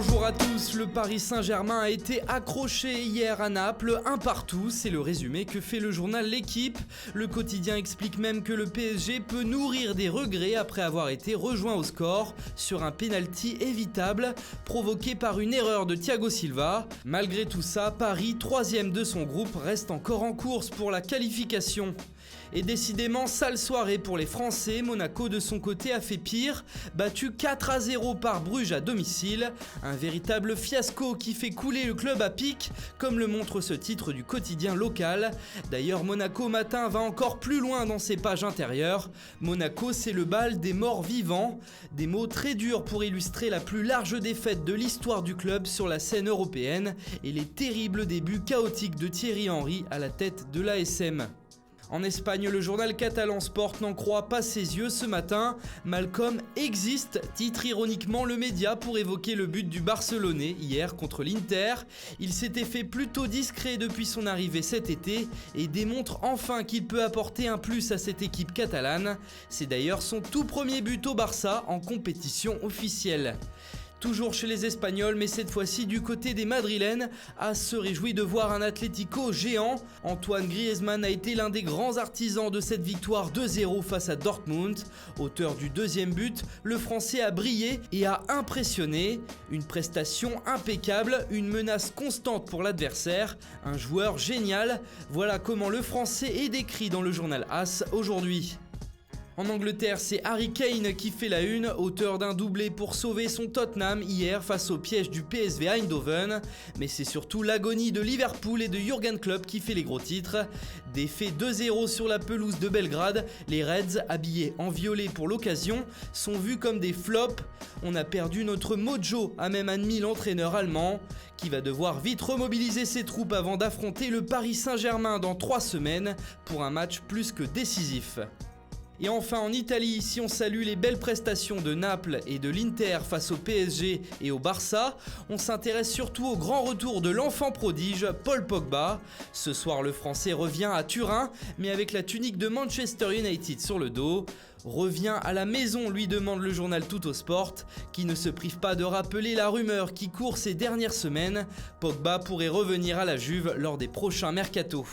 Bonjour à tous, le Paris Saint-Germain a été accroché hier à Naples, un partout, c'est le résumé que fait le journal L'Équipe. Le quotidien explique même que le PSG peut nourrir des regrets après avoir été rejoint au score sur un pénalty évitable provoqué par une erreur de Thiago Silva. Malgré tout ça, Paris, troisième de son groupe, reste encore en course pour la qualification. Et décidément, sale soirée pour les Français, Monaco de son côté a fait pire, battu 4-0 par Bruges à domicile, un véritable fiasco qui fait couler le club à pic, comme le montre ce titre du quotidien local. D'ailleurs, Monaco Matin va encore plus loin dans ses pages intérieures. Monaco, c'est le bal des morts vivants, des mots très durs pour illustrer la plus large défaite de l'histoire du club sur la scène européenne et les terribles débuts chaotiques de Thierry Henry à la tête de l'ASM. En Espagne, le journal catalan Sport n'en croit pas ses yeux ce matin. Malcom existe, titre ironiquement le média pour évoquer le but du Barcelonais hier contre l'Inter. Il s'était fait plutôt discret depuis son arrivée cet été et démontre enfin qu'il peut apporter un plus à cette équipe catalane. C'est d'ailleurs son tout premier but au Barça en compétition officielle. Toujours chez les Espagnols, mais cette fois-ci du côté des Madrilènes, AS se réjouit de voir un Atlético géant. Antoine Griezmann a été l'un des grands artisans de cette victoire 2-0 face à Dortmund. Auteur du deuxième but, le Français a brillé et a impressionné. Une prestation impeccable, une menace constante pour l'adversaire, un joueur génial. Voilà comment le Français est décrit dans le journal AS aujourd'hui. En Angleterre, c'est Harry Kane qui fait la une, auteur d'un doublé pour sauver son Tottenham hier face au piège du PSV Eindhoven. Mais c'est surtout l'agonie de Liverpool et de Jürgen Klopp qui fait les gros titres. Défait 2-0 sur la pelouse de Belgrade, les Reds, habillés en violet pour l'occasion, sont vus comme des flops. On a perdu notre mojo, a même admis l'entraîneur allemand, qui va devoir vite remobiliser ses troupes avant d'affronter le Paris Saint-Germain dans 3 semaines pour un match plus que décisif. Et enfin en Italie, si on salue les belles prestations de Naples et de l'Inter face au PSG et au Barça, on s'intéresse surtout au grand retour de l'enfant prodige Paul Pogba. Ce soir le Français revient à Turin, mais avec la tunique de Manchester United sur le dos. Revient à la maison, lui demande le journal Tuttosport, qui ne se prive pas de rappeler la rumeur qui court ces dernières semaines. Pogba pourrait revenir à la Juve lors des prochains mercatos.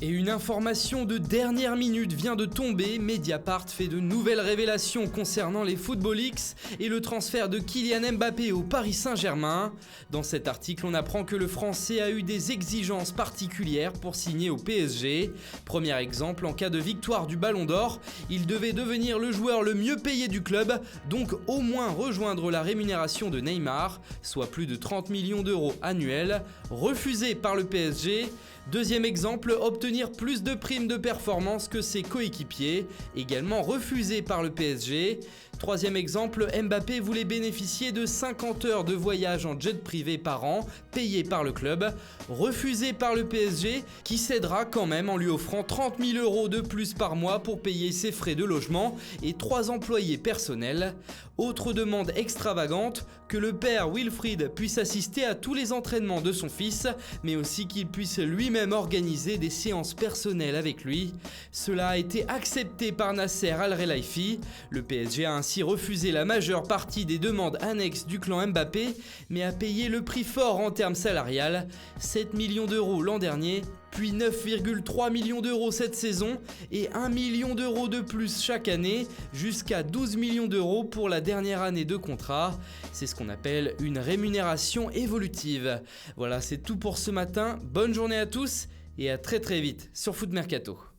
Et une information de dernière minute vient de tomber, Mediapart fait de nouvelles révélations concernant les Football Leaks et le transfert de Kylian Mbappé au Paris Saint-Germain. Dans cet article, on apprend que le Français a eu des exigences particulières pour signer au PSG. Premier exemple, en cas de victoire du Ballon d'Or, il devait devenir le joueur le mieux payé du club, donc au moins rejoindre la rémunération de Neymar, soit plus de 30 millions d'euros annuels, refusé par le PSG. Deuxième exemple, obtenir plus de primes de performance que ses coéquipiers, également refusé par le PSG. Troisième exemple, Mbappé voulait bénéficier de 50 heures de voyage en jet privé par an, payé par le club, refusé par le PSG, qui cédera quand même en lui offrant 30 000 euros de plus par mois pour payer ses frais de logement et 3 employés personnels. Autre demande extravagante, que le père Wilfried puisse assister à tous les entraînements de son fils, mais aussi qu'il puisse lui-même organiser des séances personnelles avec lui. Cela a été accepté par Nasser Al-Khelaifi. Le PSG a ainsi refusé la majeure partie des demandes annexes du clan Mbappé, mais a payé le prix fort en termes salarial, 7 millions d'euros l'an dernier, puis 9,3 millions d'euros cette saison et 1 million d'euros de plus chaque année, jusqu'à 12 millions d'euros pour la dernière année de contrat. C'est ce qu'on appelle une rémunération évolutive. Voilà, c'est tout pour ce matin. Bonne journée à tous et à très vite sur Foot Mercato.